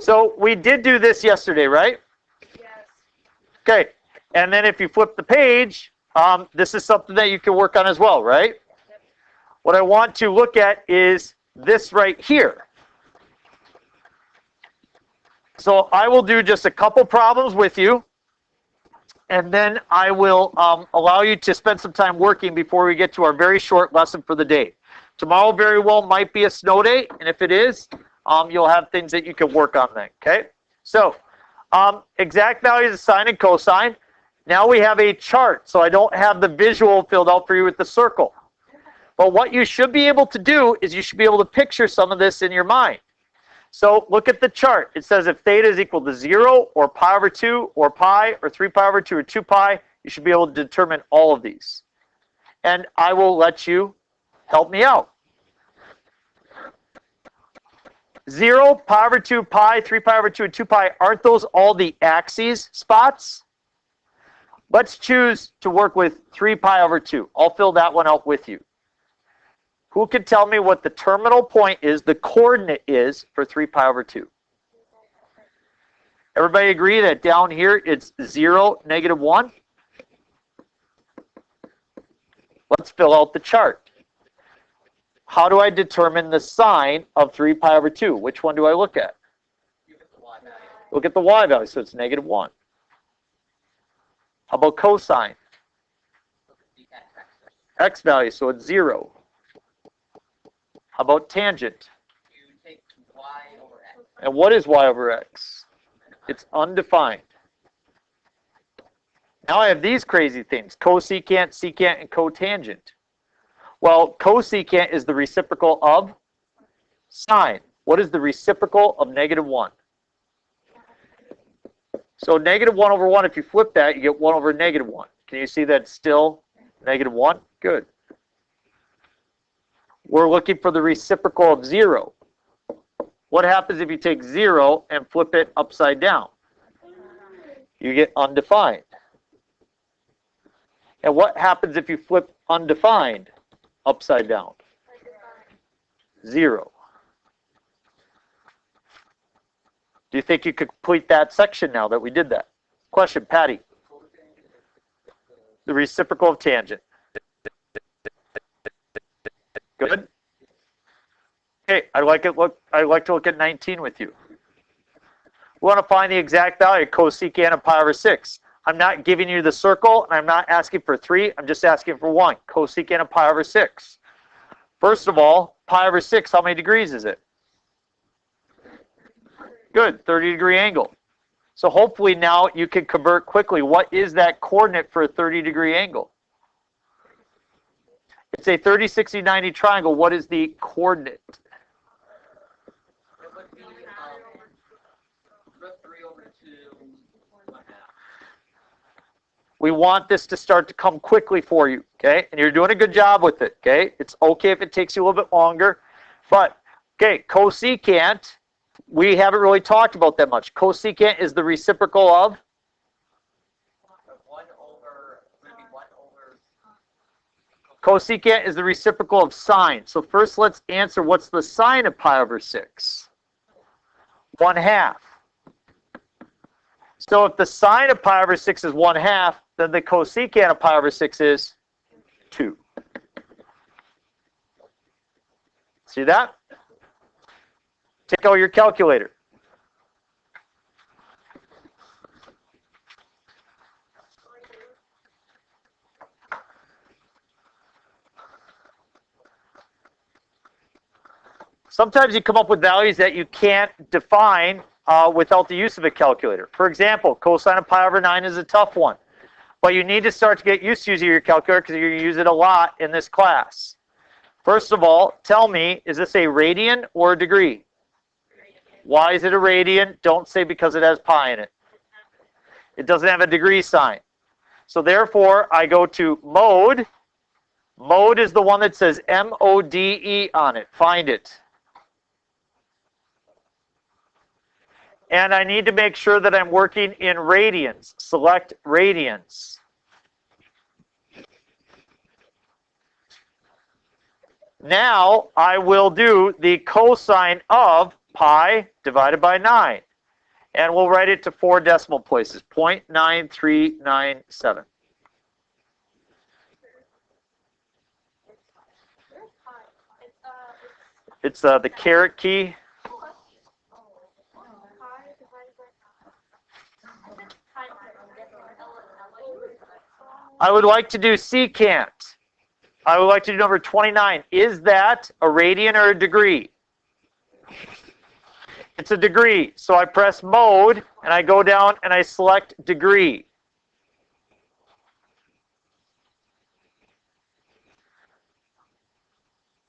So we did do this yesterday, right? Yes. Okay. And then if you flip the page, this is something that you can work on as well, right? Yep. What I want to look at is this right here. So I will do just a couple problems with you, and then I will allow you to spend some time working before we get to our very short lesson for the day. Tomorrow very well might be a snow day, and if it is, you'll have things that you can work on then, okay? So exact values of sine and cosine. Now we have a chart, so I don't have the visual filled out for you with the circle. But what you should be able to do is you should be able to picture some of this in your mind. So look at the chart. It says if theta is equal to 0 or pi over 2 or pi or 3 pi over 2 or 2 pi, you should be able to determine all of these. And I will let you help me out. 0, pi over 2, pi, 3 pi over 2, and 2 pi, aren't those all the axes spots? Let's choose to work with 3 pi over 2. I'll fill that one out with you. Who can tell me what the terminal point is, the coordinate is, for 3 pi over 2? Everybody agree that down here it's 0, negative 1? Let's fill out the chart. How do I determine the sine of 3 pi over 2? Which one do I look at? Look at the y value, so it's negative 1. How about cosine? X value, so it's 0. How about tangent? You take y over x. And what is y over x? It's undefined. Now I have these crazy things: cosecant, secant, and cotangent. Well, cosecant is the reciprocal of sine. What is the reciprocal of negative 1? So negative 1 over 1, if you flip that, you get 1 over negative 1. Can you see that it's still negative 1? Good. We're looking for the reciprocal of 0. What happens if you take 0 and flip it upside down? You get undefined. And what happens if you flip undefined upside down? 0. Do you think you could complete that section now that we did that? Question, Patty. The reciprocal of tangent. Good. Okay, I'd like to look at 19 with you. We want to find the exact value of cosecant of pi over 6. I'm not giving you the circle, and I'm not asking for 3. I'm just asking for 1. Cosecant of pi over 6. First of all, pi over 6, how many degrees is it? Good, 30-degree angle. So hopefully now you can convert quickly. What is that coordinate for a 30-degree angle? It's a 30, 60, 90 triangle. What is the coordinate? It would be root 3 over 2, 1/2. We want this to start to come quickly for you, okay? And you're doing a good job with it, okay? It's okay if it takes you a little bit longer. But, okay, cosecant, we haven't really talked about that much. Cosecant is the reciprocal of? 1 over, maybe 1 over. Cosecant is the reciprocal of sine. So first let's answer what's the sine of pi over 6? 1/2. So if the sine of pi over 6 is 1/2, then the cosecant of pi over 6 is 2. See that? Take out your calculator. Sometimes you come up with values that you can't define without the use of a calculator. For example, cosine of pi over 9 is a tough one. But you need to start to get used to using your calculator because you're going to use it a lot in this class. First of all, tell me, is this a radian or a degree? Why is it a radian? Don't say because it has pi in it. It doesn't have a degree sign. So therefore, I go to mode. Mode is the one that says M-O-D-E on it. Find it. And I need to make sure that I'm working in radians. Select radians. Now I will do the cosine of pi divided by 9. And we'll write it to 4 decimal places, 0.9397. It's the caret key. I would like to do secant. I would like to do number 29. Is that a radian or a degree? It's a degree. So I press mode and I go down and I select degree.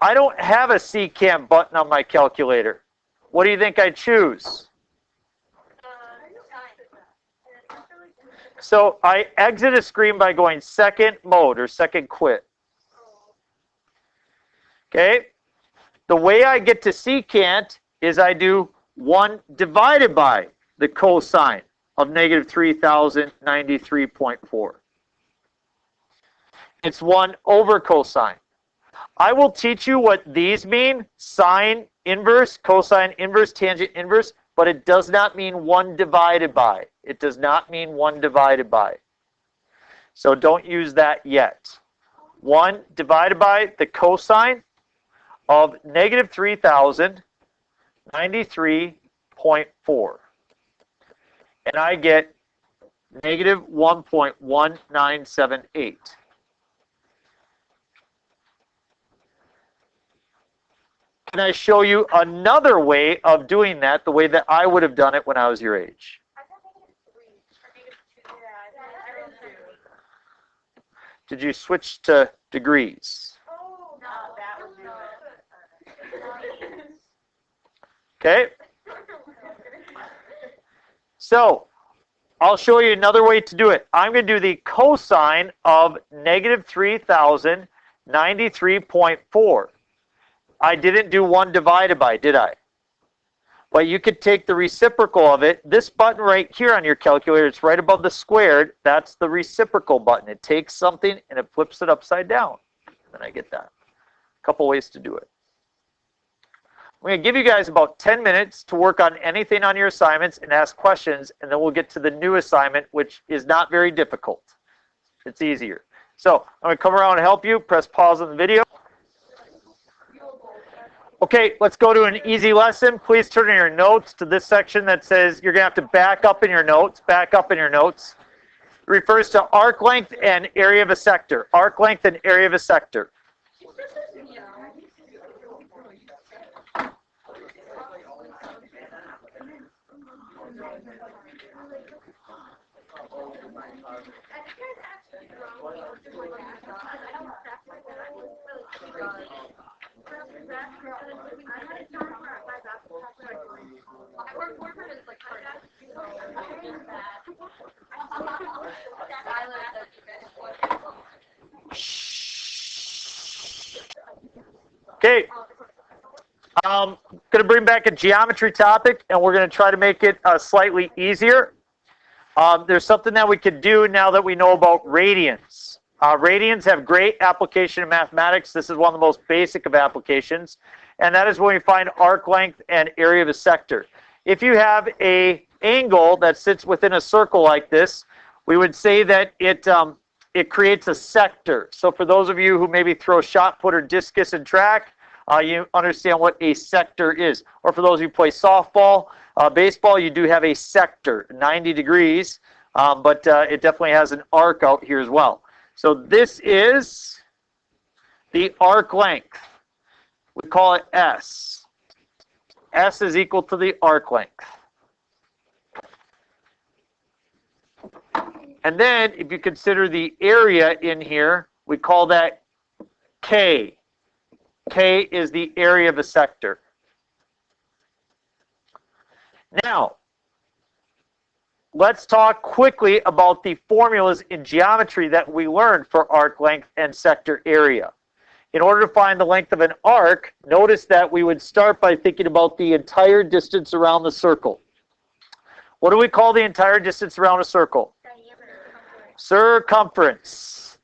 I don't have a secant button on my calculator. What do you think I choose? So I exit a screen by going second mode or second quit. Okay? The way I get to secant is I do 1 divided by the cosine of negative 3093.4. It's 1 over cosine. I will teach you what these mean, sine inverse, cosine inverse, tangent inverse, but it does not mean 1 divided by. It does not mean 1 divided by. So don't use that yet. 1 divided by the cosine of negative 3093.4. And I get negative 1.1978. Can I show you another way of doing that, the way that I would have done it when I was your age? Did you switch to degrees? Oh, no, that was not. Okay. So, I'll show you another way to do it. I'm going to do the cosine of negative 3093.4. I didn't do 1 divided by, did I? But you could take the reciprocal of it. This button right here on your calculator, it's right above the squared. That's the reciprocal button. It takes something and it flips it upside down. And I get that. A couple ways to do it. I'm going to give you guys about 10 minutes to work on anything on your assignments and ask questions, and then we'll get to the new assignment, which is not very difficult. It's easier. So I'm going to come around and help you. Press pause on the video. Okay, let's go to an easy lesson. Please turn in your notes to this section that says you're going to have to back up in your notes. Back up in your notes. It refers to arc length and area of a sector. Arc length and area of a sector. Okay, I'm going to bring back a geometry topic, and we're going to try to make it slightly easier. There's something that we could do now that we know about radians. Radians have great application in mathematics. This is one of the most basic of applications, and that is when we find arc length and area of a sector. If you have an angle that sits within a circle like this, we would say that it creates a sector. So for those of you who maybe throw shot put or discus and track, you understand what a sector is. Or for those who play softball, baseball, you do have a sector, 90 degrees, but it definitely has an arc out here as well. So this is the arc length. We call it S. S is equal to the arc length. And then if you consider the area in here, we call that K. K is the area of a sector. Now, let's talk quickly about the formulas in geometry that we learned for arc length and sector area. In order to find the length of an arc, notice that we would start by thinking about the entire distance around the circle. What do we call the entire distance around a circle? Circumference.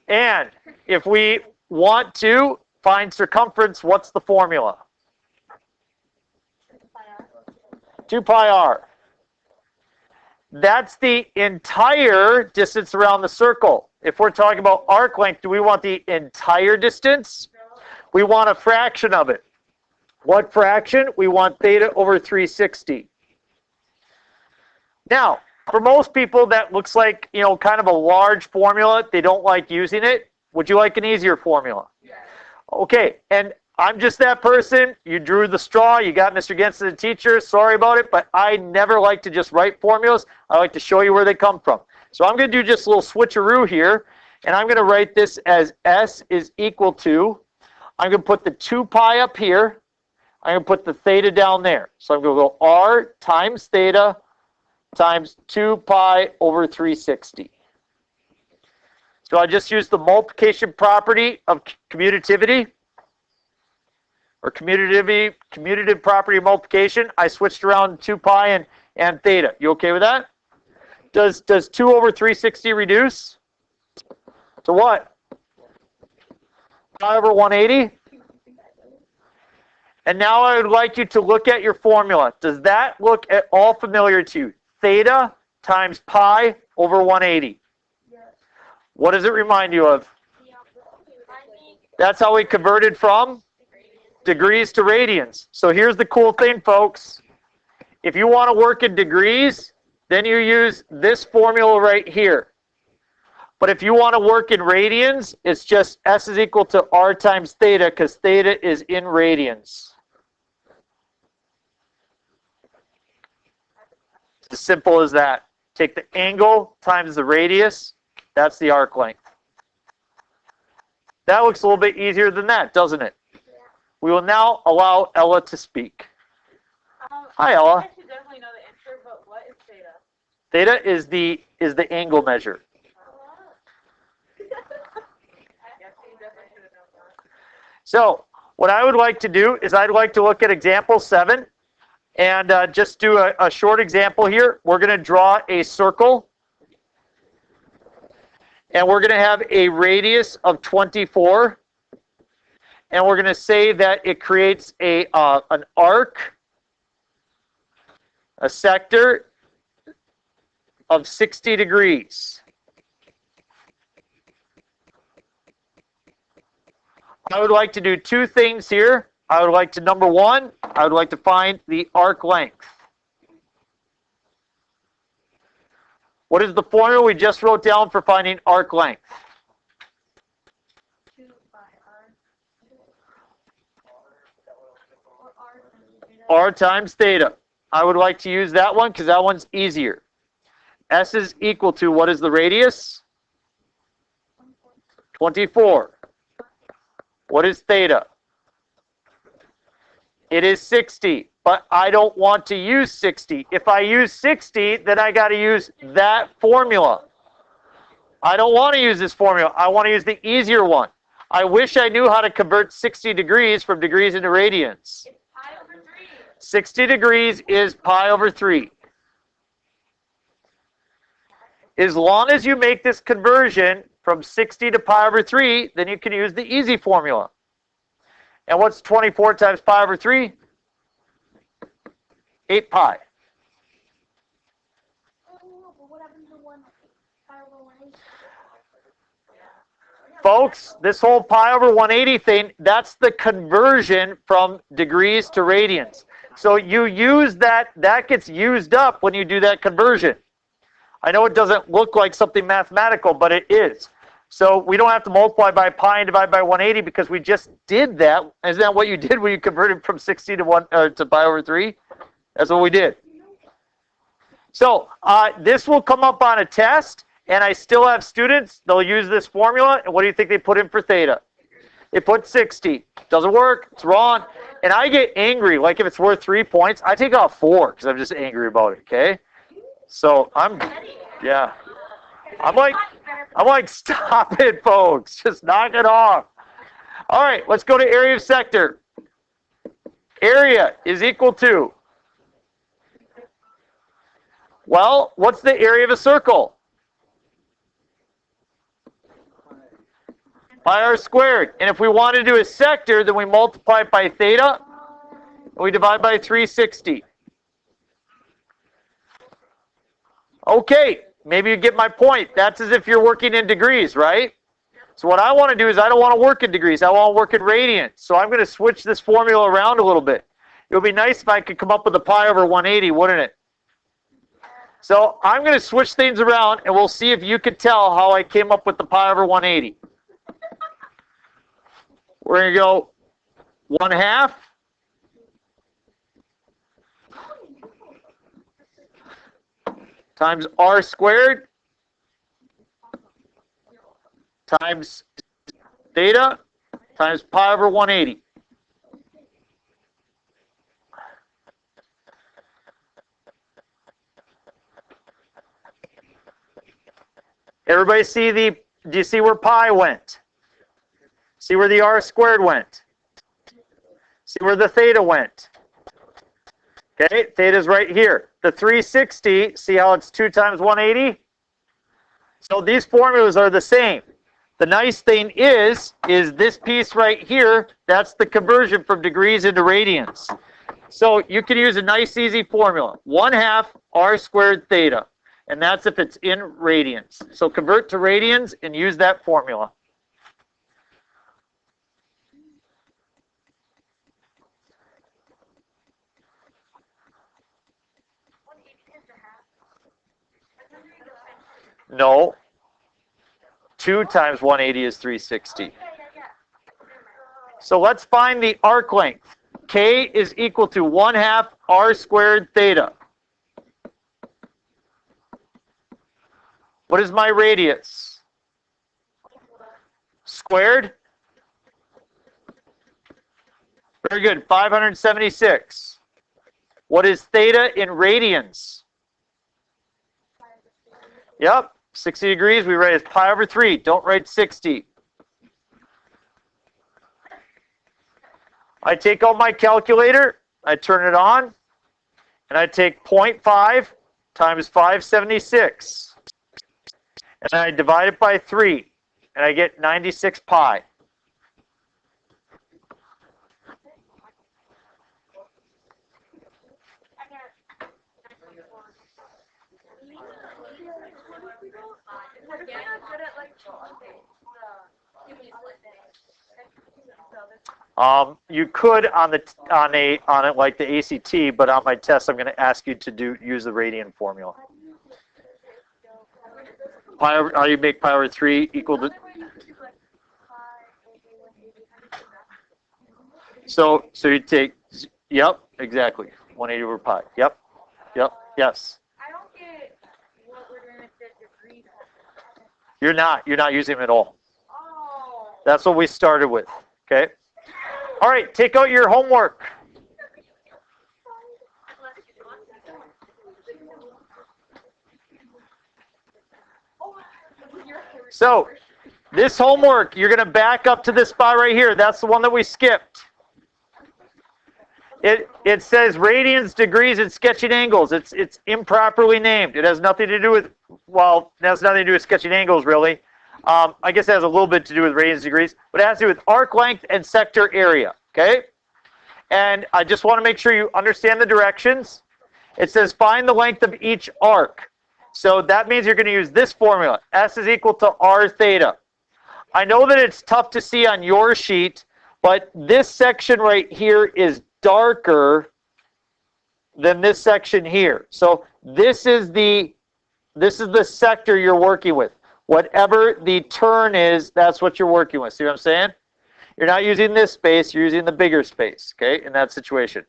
And if we want to find circumference, what's the formula? 2 pi r. That's the entire distance around the circle. If we're talking about arc length, do we want the entire distance? We want a fraction of it. What fraction? We want theta over 360. Now, for most people, that looks like, kind of a large formula. They don't like using it. Would you like an easier formula? Yes. Okay, and I'm just that person. You drew the straw. You got Mr. Genson, the teacher. Sorry about it, but I never like to just write formulas. I like to show you where they come from. So I'm going to do just a little switcheroo here, and I'm going to write this as S is equal to, I'm going to put the 2 pi up here. I'm going to put the theta down there. So I'm going to go R times theta times 2 pi over 360. So I just use the multiplication property of commutativity, or commutative property of multiplication. I switched around 2 pi and theta. You okay with that? Does 2 over 360 reduce to what? Pi over 180? And now I would like you to look at your formula. Does that look at all familiar to you? Theta times pi over 180. Yes. What does it remind you of? That's how we converted from degrees to radians. So here's the cool thing, folks. If you want to work in degrees, then you use this formula right here. But if you want to work in radians, it's just S is equal to R times theta, because theta is in radians. It's as simple as that. Take the angle times the radius. That's the arc length. That looks a little bit easier than that, doesn't it? Yeah. We will now allow Ella to speak. Hi, Ella. I should definitely know the answer, but what is theta? Theta is the angle measure. So what I would like to do is I'd like to look at example 7 and just do a short example here. We're going to draw a circle, and we're going to have a radius of 24, and we're going to say that it creates an arc, a sector of 60 degrees. I would like to do 2 things here. I would like to, number 1, I would like to find the arc length. What is the formula we just wrote down for finding arc length? 2 pi r. R times theta. I would like to use that one because that one's easier. S is equal to, what is the radius? 24. What is theta? It is 60, but I don't want to use 60. If I use 60, then I got to use that formula. I don't want to use this formula. I want to use the easier one. I wish I knew how to convert 60 degrees from degrees into radians. It's pi over 3. 60 degrees is pi over 3. As long as you make this conversion from 60 to pi over 3, then you can use the easy formula. And what's 24 times pi over 3? 8 pi. Oh, but what happens to 1 pi over 180? Folks, this whole pi over 180 thing, that's the conversion from degrees to radians. So you use that gets used up when you do that conversion. I know it doesn't look like something mathematical, but it is. So we don't have to multiply by pi and divide by 180 because we just did that. Isn't that what you did when you converted from 60 to pi over 3? That's what we did. So this will come up on a test, and I still have students. They'll use this formula, and what do you think they put in for theta? They put 60. Doesn't work. It's wrong. And I get angry. Like if it's worth 3 points, I take off 4 because I'm just angry about it, okay? So I'm like, stop it, folks. Just knock it off. All right, let's go to area of sector. Area is equal to, well, what's the area of a circle? Pi r squared. And if we want to do a sector, then we multiply it by theta, and we divide by 360. Okay, maybe you get my point. That's as if you're working in degrees, right? So what I want to do is I don't want to work in degrees. I want to work in radians. So I'm going to switch this formula around a little bit. It would be nice if I could come up with a pi over 180, wouldn't it? So I'm going to switch things around, and we'll see if you could tell how I came up with the pi over 180. We're going to go 1/2 times r squared times theta times pi over 180. Everybody see do you see where pi went? See where the r squared went? See where the theta went? Okay, theta's right here. The 360, see how it's 2 times 180? So these formulas are the same. The nice thing is this piece right here, that's the conversion from degrees into radians. So you can use a nice easy formula. 1/2 r squared theta. And that's if it's in radians. So convert to radians and use that formula. No. 2 times 180 is 360. So let's find the arc length. K is equal to 1/2 r squared theta. What is my radius? Squared? Very good, 576. What is theta in radians? Yep, 60 degrees, we write as pi over 3. Don't write 60. I take out my calculator, I turn it on, and I take 0.5 times 576. And I divide it by 3, and I get 96 pi. You could on it like the ACT, but on my test I'm going to ask you to use the radian formula. Pi over, how do you make pi over 3 equal to? So you take, yep, exactly, 180 over pi. Yep, yes. I don't get what we're doing with the degree. You're not using them at all. Oh. That's what we started with. Okay. All right, take out your homework. So, this homework, you're going to back up to this spot right here. That's the one that we skipped. It says radians, degrees, and sketching angles. It's improperly named. It has nothing to do with, well, it has nothing to do with sketching angles, really. I guess it has a little bit to do with radians, degrees, but it has to do with arc length and sector area, okay? And I just want to make sure you understand the directions. It says find the length of each arc. So that means you're going to use this formula. S is equal to r theta. I know that it's tough to see on your sheet, but this section right here is darker than this section here. So this is the sector you're working with. Whatever the turn is, that's what you're working with. See what I'm saying? You're not using this space, you're using the bigger space, okay, in that situation.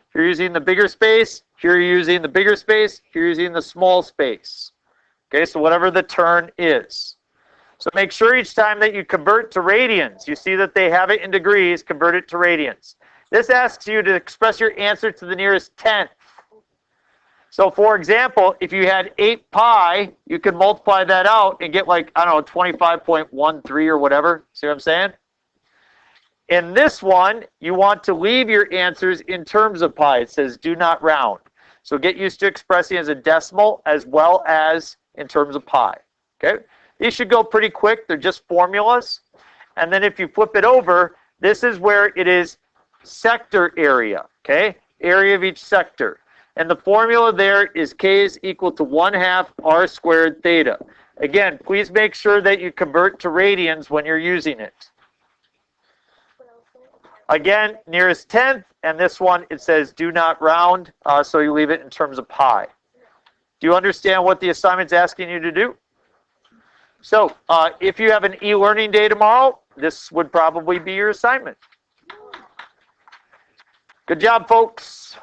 If you're using the bigger space, here you're using the bigger space, here you're using the small space. Okay, so whatever the turn is. So make sure each time that you convert to radians, you see that they have it in degrees, convert it to radians. This asks you to express your answer to the nearest tenth. So for example, if you had 8 pi, you could multiply that out and get like, I don't know, 25.13 or whatever. See what I'm saying? In this one, you want to leave your answers in terms of pi. It says do not round. So get used to expressing as a decimal as well as in terms of pi. Okay? These should go pretty quick. They're just formulas. And then if you flip it over, this is where it is sector area. Okay? Area of each sector. And the formula there is k is equal to 1/2 r squared theta. Again, please make sure that you convert to radians when you're using it. Again, nearest tenth, and this one, it says do not round, so you leave it in terms of pi. Do you understand what the assignment's asking you to do? So, if you have an e-learning day tomorrow, this would probably be your assignment. Good job, folks.